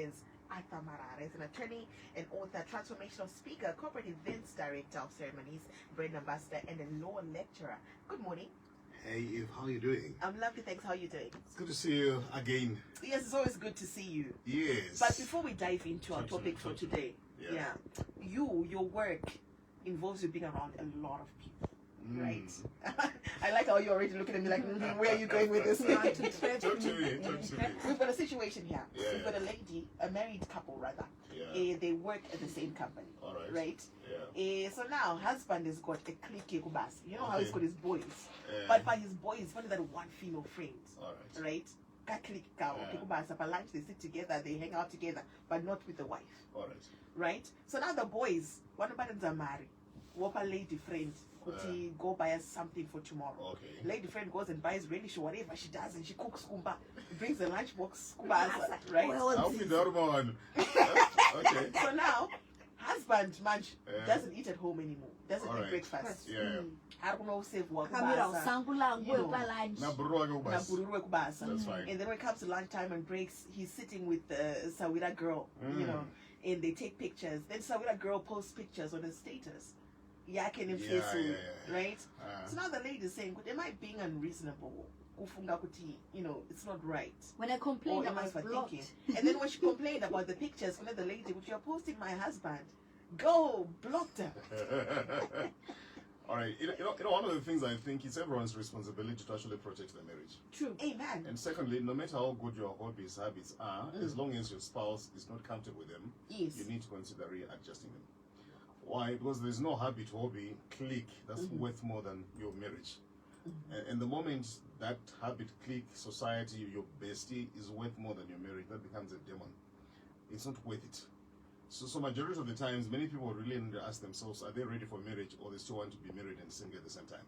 is Arthur Marara. He's an attorney, an author, transformational speaker, corporate events director of ceremonies, brand ambassador, and a law lecturer. Good morning. Hey Eve, how are you doing? I'm lovely, thanks. How are you doing? It's good to see you again. Yes, it's always good to see you. Yes. But before we dive into our topic for today, your work involves you being around a lot of people. Right. I like how you're already looking at me like, where are you going with this? Talk to me. We've got a situation here. Yeah, We've got a lady, a married couple rather. Yeah. They work at the same company. All right. Right? Yeah. So now, husband has got a clique kubas. You know how he's got his boys. But But by his boys, only that one female friend. all right. Right? Clique cow. For lunch, they sit together, they hang out together, but not with the wife. All right. Right? So now the boys, one of them are married. What a lady friend. Could go buy us something for tomorrow? Okay. Lady friend goes and buys relish or whatever she does, and she cooks kumba, brings the lunchbox kumba, right? I'll be the other one. Okay. So now, husband munch doesn't eat at home anymore. Doesn't eat breakfast. Yeah. I don't know save what. That's fine. And then when it comes to lunchtime and breaks, he's sitting with the Sawira girl, you know, and they take pictures. Then Sawira girl posts pictures on his status. Right? So now the lady is saying, am I being unreasonable? You know, it's not right. When I complained, I was blocked. And then when she complained about the pictures, when the lady, which you're posting my husband, go block her. All right. You know, one of the things I think is everyone's responsibility to actually protect the marriage. True. Amen. And secondly, no matter how good your hobbies, habits are, as long as your spouse is not comfortable with them, you need to consider readjusting them. Why? Because there's no habit, hobby, clique that's worth more than your marriage. And the moment that habit, clique, society, your bestie is worth more than your marriage, that becomes a demon. It's not worth it. So majority of the times, many people really need to ask themselves, are they ready for marriage, or they still want to be married and single at the same time?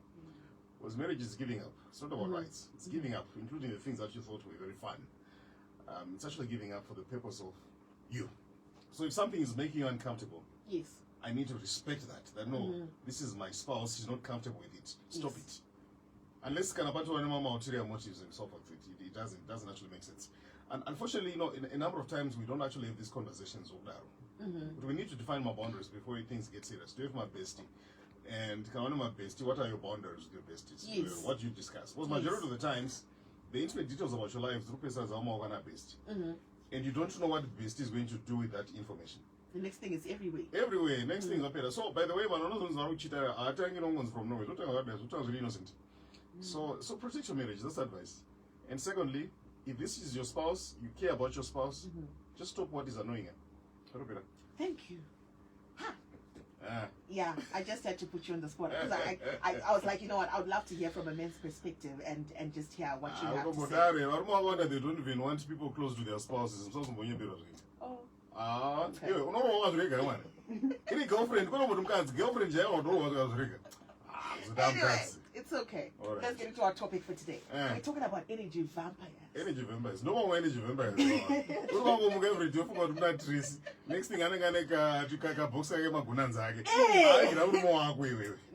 Because marriage is giving up. It's not about rights. It's giving up, including the things that you thought were very fun. It's actually giving up for the purpose of you. So if something is making you uncomfortable, I need to respect that no, this is my spouse, she's not comfortable with it. Stop it. Unless ulterior motives and so forth, it doesn't actually make sense. And unfortunately, you know, in a number of times we don't actually have these conversations with Daro. But we need to define my boundaries before things get serious. Do you have my bestie? And can I know my bestie? What are your boundaries with your besties? What do you discuss? Because majority of the times, the intimate details about your life, and you don't know what the bestie is going to do with that information. The next thing is everywhere. Everywhere. Next thing is up here. So, by the way, man, are telling you from nowhere. Don't really innocent. So protect your marriage. That's advice. And secondly, if this is your spouse, you care about your spouse, just stop what is annoying her. Thank you. Yeah, I just had to put you on the spot because I was like, you know what, I would love to hear from a man's perspective and just hear what you have to say. They don't even want people close to their spouses. Oh. Okay. Any girlfriend, anyway, it's okay. Right. Let's get into our topic for today. We're talking about energy vampires. Energy vampires. No more energy vampires.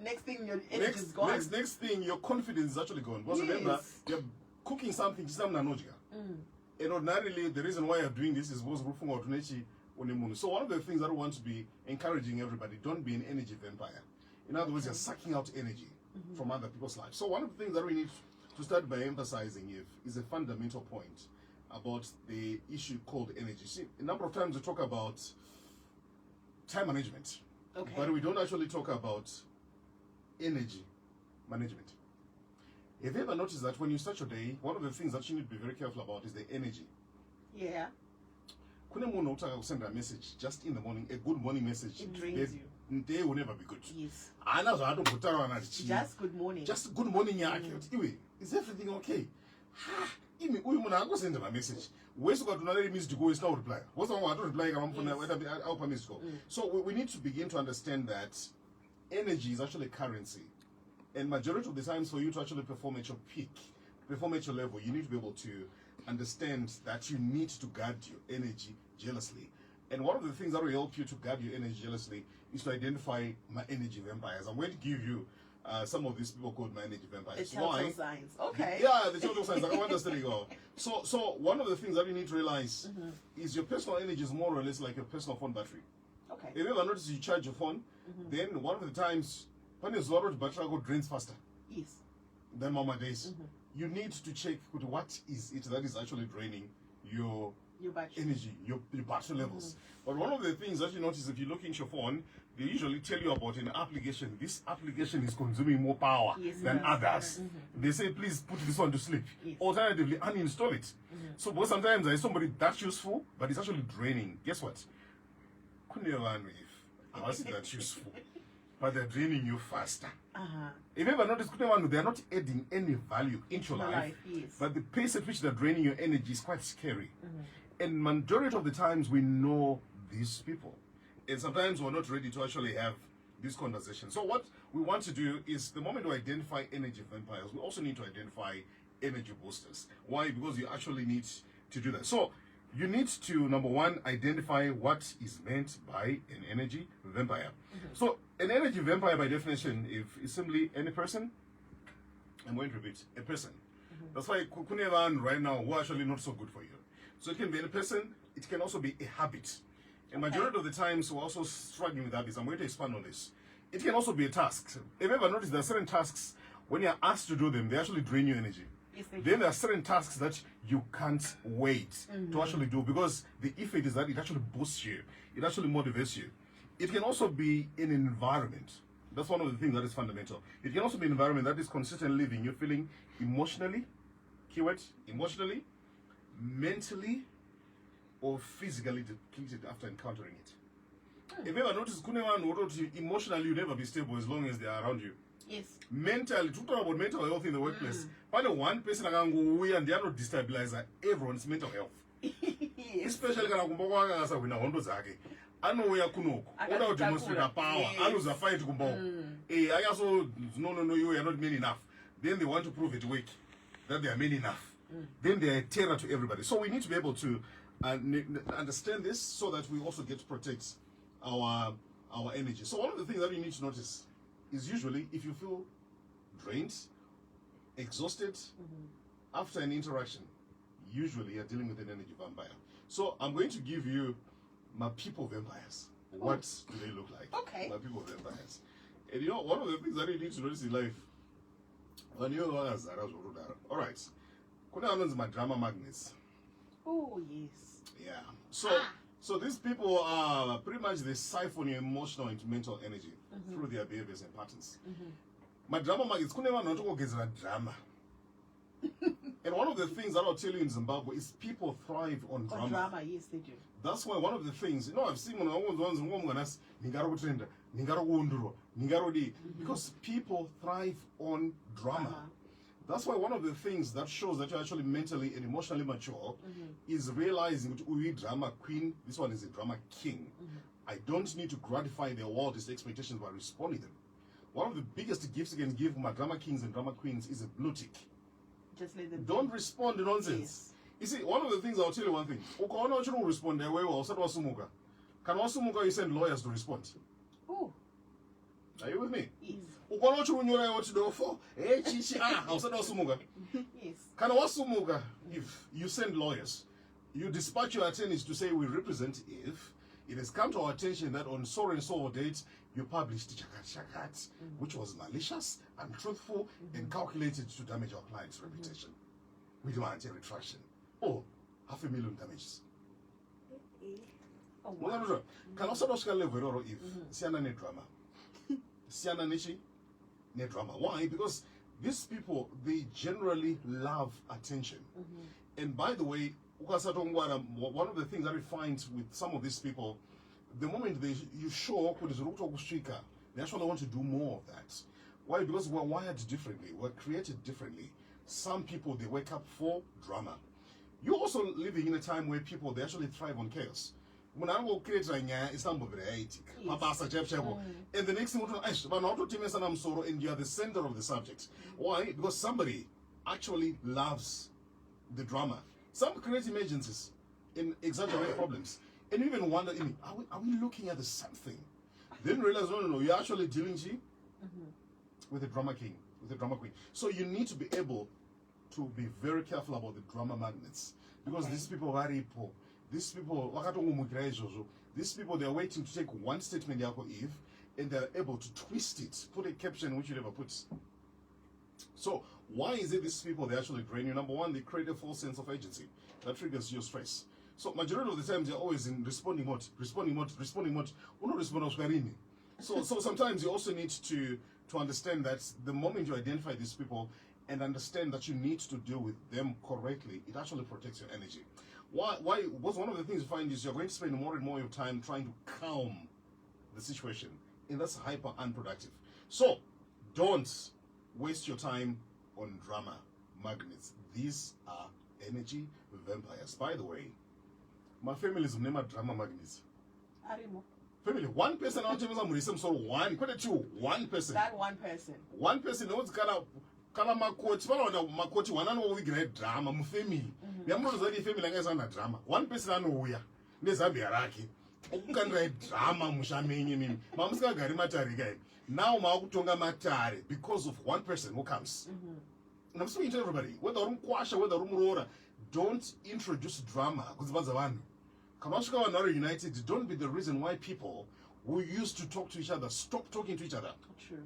Next thing, next thing, your energy is gone. Next thing, your confidence is actually gone. Because remember, you're cooking something. And ordinarily, the reason why you're doing this is because so one of the things that we want to be encouraging everybody, don't be an energy vampire. In other words, you're sucking out energy from other people's lives. So one of the things that we need to start by emphasizing is a fundamental point about the issue called energy. See, a number of times we talk about time management, but we don't actually talk about energy management. Have you ever noticed that when you start your day, one of the things that you need to be very careful about is the energy? Yeah. Kune munhu utaka send a message just in the morning, a good morning message. It drains you. Day will never be good. Yes. Just good morning. Just good morning. Is everything okay? Send a message. Where's got another means to go is no reply. What's wrong? I don't reply. So we need to begin to understand that energy is actually currency. And majority of the times for you to actually perform at your peak, perform at your level, you need to be able to understand that you need to guard your energy jealously. And one of the things that will help you to guard your energy jealously is to identify my energy vampires. I'm going to give you some of these people called my energy vampires. The telltale signs. Okay. Yeah, the telltale signs. I want us to go. So one of the things that you need to realize is your personal energy is more or less like your personal phone battery. Okay. If you ever notice you charge your phone, then one of the times when your storage battery drains faster. Yes. Than Mama days. You need to check what is it that is actually draining your battery energy, your battery levels. But one of the things that you notice if you look into your phone, they usually tell you about an application. This application is consuming more power than others. They say, please put this one to sleep. Alternatively, uninstall it. So because sometimes there is somebody that's useful, but it's actually draining. Guess what? Kune vanhu I was that useful, but they're draining you faster. If you ever notice, they are not adding any value into your life, but the pace at which they're draining your energy is quite scary. And majority of the times we know these people, and sometimes we're not ready to actually have this conversation. So what we want to do is, the moment we identify energy vampires, we also need to identify energy boosters. Why? Because you actually need to do that. So you need to, number one, identify what is meant by an energy vampire. So an energy vampire, by definition, is simply any person. I'm going to repeat, a person. That's why Kune right now who are actually not so good for you. So it can be any person, it can also be a habit. And majority of the times we're also struggling with habits. I'm going to expand on this. It can also be a task. If you ever notice, there are certain tasks, when you're asked to do them, they actually drain your energy. Then there are certain tasks that you can't wait to actually do, because the effect is that it actually boosts you. It actually motivates you. It can also be an environment. That's one of the things that is fundamental. It can also be an environment that is consistently leaving you feeling emotionally, keyword, emotionally, mentally, or physically depleted after encountering it. If you ever notice, emotionally you never be stable as long as they are around you. Yes. Mentally, to talk about mental health in the workplace, finally one person and they are not destabilize everyone's mental health. Especially when I know we are Kune. Without demonstrating power, I lose a fight. I also no, you are not men enough. Then they want to prove it weak, that they are men enough. Then they are a terror to everybody. So we need to be able to understand this, so that we also get to protect our energy. So one of the things that you need to notice is, usually if you feel drained, exhausted after an interaction, usually you're dealing with an energy vampire. So I'm going to give you my people vampires. What do they look like? Okay. My people vampires. And you know, one of the things that you need to notice in life, when you're all right, Kune my drama magnets. Oh yes. Yeah. So these people are pretty much, they siphon your emotional and mental energy through their behaviors and patterns. My drama magnets, Kune vanotongo gezera drama. And one of the things that I'll tell you in Zimbabwe is people thrive on drama. Drama, yes, they do. That's why one of the things, you know, I've seen because people thrive on drama. That's why one of the things that shows that you're actually mentally and emotionally mature is realizing that we drama queen, this one is a drama king. I don't need to gratify their wildest expectations by responding them. One of the biggest gifts you can give my drama kings and drama queens is a blue tick. Just let them don't respond to nonsense. Yes. You see, one of the things, I'll tell you one thing. Ukaona you don't respond their way, well, can wasumuka you send lawyers to respond? Oh. Are you with me? Yes. Ukaona you what to do for? Hey, chichi, yes. Can wasumuka if you send lawyers, you dispatch your attorneys to say, we represent if it has come to our attention that on so and so date you published Chakat, which was malicious, untruthful, and calculated to damage our client's reputation. We demand a retraction. Oh, $500,000 damages. Oh, wow. Can also level if Siana ne drama. Siana nichi ne drama. Why? Because these people, they generally love attention. And by the way, one of the things that we find with some of these people, the moment you show they actually want to do more of that. Why? Because we're wired differently. We're created differently. Some people, they wake up for drama. You're also living in a time where people, they actually thrive on chaos. When I go create Istanbul, and the next thing, and you're the center of the subject. Why? Because somebody actually loves the drama. Some create emergencies and exaggerate problems, and even wonder, are we looking at the same thing? Then realize, no, you're actually dealing with the drama king, with the drama queen. So you need to be able to be very careful about the drama magnets, because these people are poor. These people, they're waiting to take one statement, Eve, and they're able to twist it, put a caption which you never put. So why is it these people, they actually drain you? Number one, they create a false sense of agency that triggers your stress. So majority of the times they're always in responding mode. So sometimes you also need to understand that the moment you identify these people and understand that you need to deal with them correctly, it actually protects your energy. Why? Because one of the things you find is you're going to spend more and more of your time trying to calm the situation, and that's hyper unproductive. So don't waste your time on drama magnets. These are energy vampires. By the way, my family is named drama magnets. Arimo. Family, one person out of some sort of one, quite a two, one person. That one person. One person knows kala makoti vanoda makoti one anowigira drama mufamily yamunoziva kuti family yanga isana drama. One person anouya nezambia rake okukandira drama musha menyu mimi mamusingagari matare kai. Now maakutonga matare because of one person who comes. And I'm speaking to everybody, whether umukwasha, whether umuroora, don't introduce drama kuzivanza vanhu. Kana vasvika vanhu vari united, don't be the reason why people who used to talk to each other stop talking to each other. True.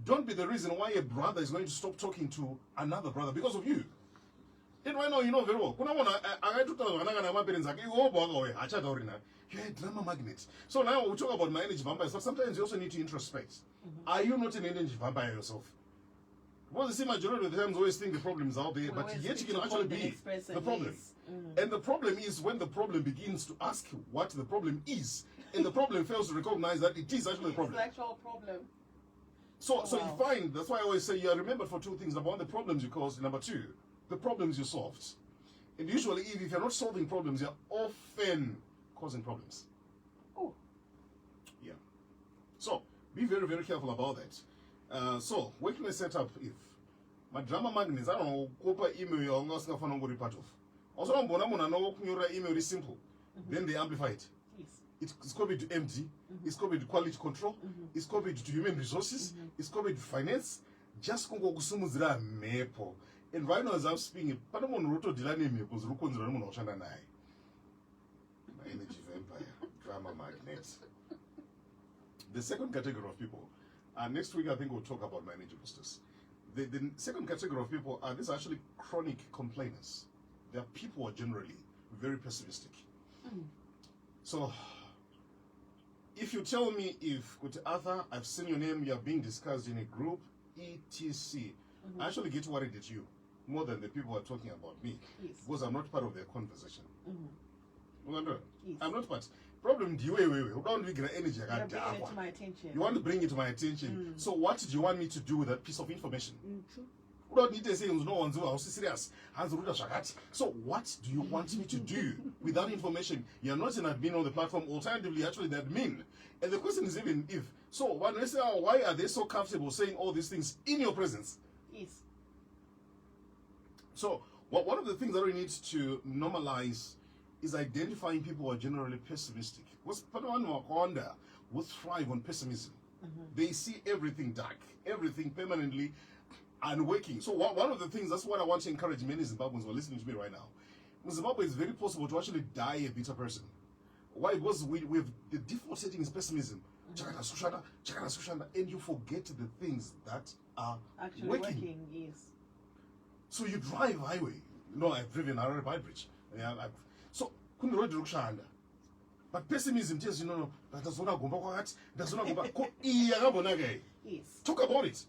Don't be the reason why a brother is going to stop talking to another brother because of you. And right now, you know very well. You're a drama magnet. So now we talk about my energy vampires, but sometimes you also need to introspect. Are you not an energy vampire yourself? Well, the same majority of the times always think the problem is out there, but yet you can actually be the problem. And the problem is when the problem begins to ask what the problem is, and the problem fails to recognize that it is actually a problem. It's the actual problem. So you find, that's why I always say you are remembered for two things. Number one, the problems you caused. Number two, the problems you solved. And usually, if you're not solving problems, you're often causing problems. Oh. Yeah. So, be very, very careful about that. So, where can I set up if? My drama magnets, I don't know, copper email, I'm not going to be part of. Also, I'm going to email is simple. Then they amplify it. It's copied to MD, it's copied to quality control, it's copied to human resources, it's copied to finance. Just go kusumuzira mepo. And right now as I'm speaking, Panamon Roto Dilani Maples, Rukons Ramon Oshana Nai. My energy vampire, drama magnet. The second category of people, next week I think we'll talk about my energy boosters. The second category of people are these actually chronic complainers. They are people who are generally very pessimistic. So, if you tell me if, Kuti Arthur, I've seen your name, you're being discussed in a group, etc., I actually get worried at you more than the people who are talking about me, because I'm not part of their conversation. I'm not part. Problem, do you don't get energy. You bring it to my attention. You want to bring it to my attention. So what do you want me to do with that piece of information? You don't need to say no one's serious. So what do you want me to do with that information? You're not an admin on the platform, alternatively actually the admin. And the question is even if. So when they say, oh, why are they so comfortable saying all these things in your presence? Yes. So one of the things that we need to normalize is identifying people who are generally pessimistic. Because people who thrive on pessimism. They see everything dark, everything permanently unworking. So one of the things, that's what I want to encourage many Zimbabweans who are listening to me right now. In Zimbabwe, it's very possible to actually die a bitter person. Why? Because we have the default setting is pessimism. And you forget the things that are actually working. Yes. So you drive highway. No, I've driven Harare by bridge. So couldn't road rushanda. But pessimism tells you no, that does not go back. Does not go back. Yes. Talk about it.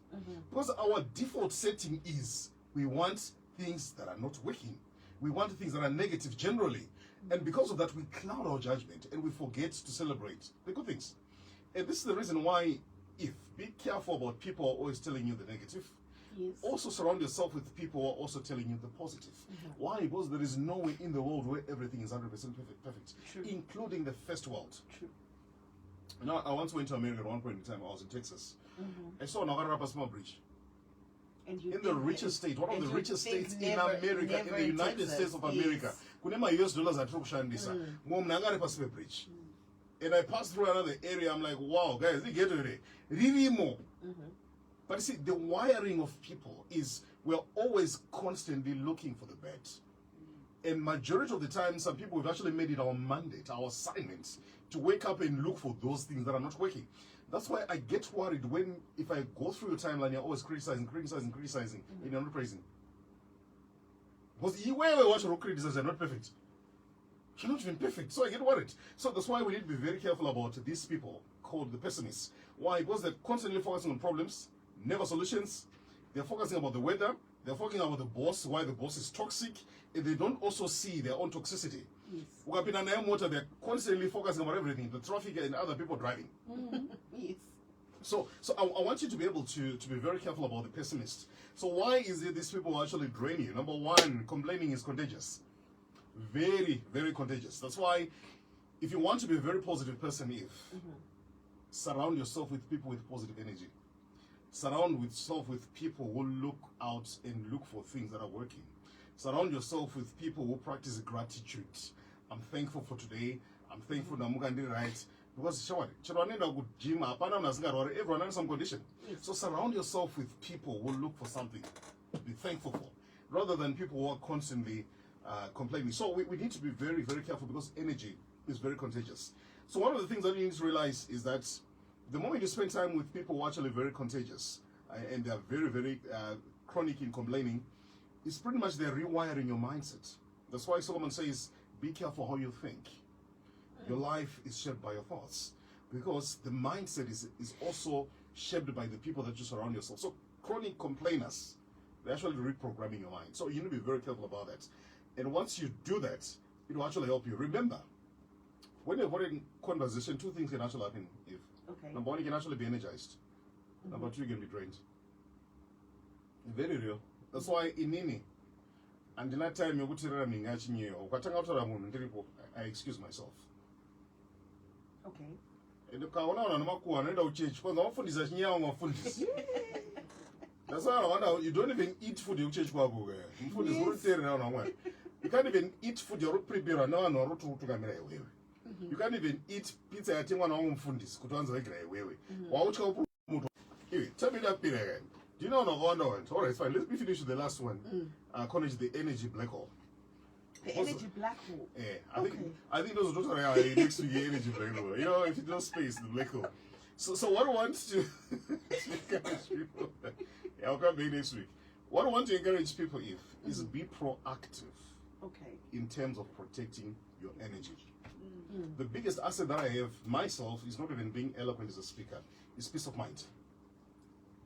Because our default setting is we want things that are not working. We want things that are negative generally. And because of that, we cloud our judgment and we forget to celebrate the good things. And this is the reason why, be careful about people who are always telling you the negative. Yes. Also surround yourself with people who are also telling you the positive. Why? Because there is no way in the world where everything is 100% perfect. True. Including the first world. True. Now, I once went to America at one point in time. I was in Texas. I saw Nagarapa Small Bridge. In the richest state, one of the richest states in America, in the United States of America. Kunema US dollars are Trukshandisa. Nagarapa Bridge. And I passed through another area. I'm like, wow, guys, they get it. Really more. But you see, the wiring of people is we're always constantly looking for the bad. And majority of the time, some people have actually made it our mandate, our assignment, to wake up and look for those things that are not working. That's why I get worried if I go through your timeline, you're always criticizing, and you're not praising. Because you watch your criticism, you're not perfect. You're not even perfect, so I get worried. So that's why we need to be very careful about these people called the pessimists. Why? Because they're constantly focusing on problems, never solutions. They're focusing about the weather. They're focusing about the boss, why the boss is toxic, and they don't also see their own toxicity. Yes. They're constantly focusing about everything, the traffic and other people driving. Yes. So I want you to be able to be very careful about the pessimist. So why is it these people actually drain you? Number one, complaining is contagious. Very, very contagious. That's why if you want to be a very positive person, surround yourself with people with positive energy. Surround yourself with people who look out and look for things that are working. Surround yourself with people who practice gratitude. I'm thankful for today. I'm thankful that I'm right. Because everyone has some condition. So surround yourself with people who look for something to be thankful for, rather than people who are constantly complaining. So we need to be very, very careful because energy is very contagious. So one of the things that you need to realize is that the moment you spend time with people who are actually very contagious and they are very, very chronic in complaining, it's pretty much they're rewiring your mindset. That's why Solomon says, be careful how you think. Your life is shaped by your thoughts, because the mindset is also shaped by the people that you surround yourself. So chronic complainers, they're actually reprogramming your mind. So you need to be very careful about that. And once you do that, it will actually help you. Remember, when you're having conversation, two things can actually happen. Number one, you can actually be energized. Number two, you can be drained. Very real. That's why in Nini, and in that time, I excuse myself. Okay. That's why I wonder, you don't even eat food you change. Food is very you can't even eat food you prepare now. You can't even eat pizza. I think one of fundis could answer tell me that period. Do you know one? All right, fine. Let me finish with the last one. Connect the energy black hole. The energy black hole. Yeah, I think those are next to the energy black hole. You know, if you don't space the black hole. So what I want to encourage people, I'll come back next week. What I want to encourage people is be proactive. Okay. In terms of protecting your energy. The biggest asset that I have myself is not even being eloquent as a speaker. It's peace of mind.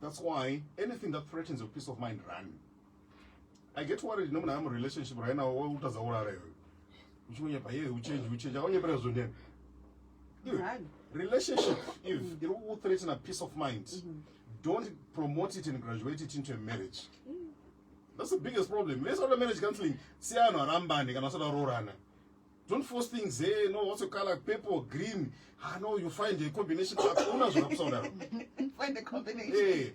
That's why anything that threatens your peace of mind, run. I get worried. No, I'm a relationship right now. Relationship, if it will threaten a peace of mind, don't promote it and graduate it into a marriage. That's the biggest problem. Let's have a marriage counseling. Don't force things. Hey, no, what's your color? Purple, green. No, you find a combination. Find the combination. Hey,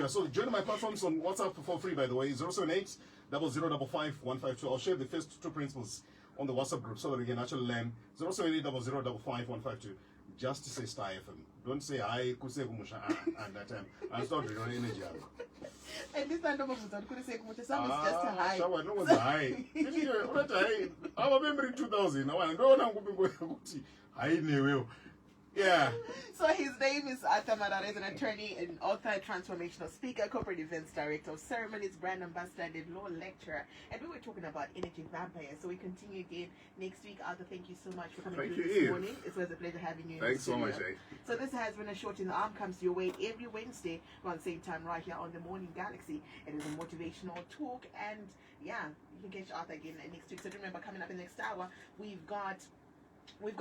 so join my platforms on WhatsApp for free, by the way. 078 0055 152. I'll share the first two principles on the WhatsApp group so that we can actually learn. 078 0055 152. Just to say Star FM. Don't say I could say Kumusha at that time. I started on energy. And this time, could say Kumusha. Some is just a high. So I know what's high. I'm a member in 2000. I don't know. I know. Yeah. So his name is Arthur Marara. He's an attorney and author, transformational speaker, corporate events director of ceremonies, brand ambassador, and law lecturer. And we were talking about energy vampires. So we continue again next week. Arthur, thank you so much for coming through this morning. It was a pleasure having you. Thanks so much, eh? So this has been a Short in the Arm, comes your way every Wednesday around the same time right here on the Morning Galaxy. It is a motivational talk, and yeah, you can catch Arthur again next week. So remember, coming up in the next hour, we've got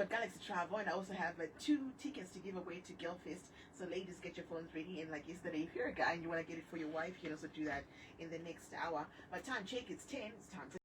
Galaxy Travel, and I also have 2 tickets to give away to Girlfest. So ladies, get your phones ready. And like yesterday, if you're a guy and you want to get it for your wife, you can also do that in the next hour. By time check, it's 10. It's time to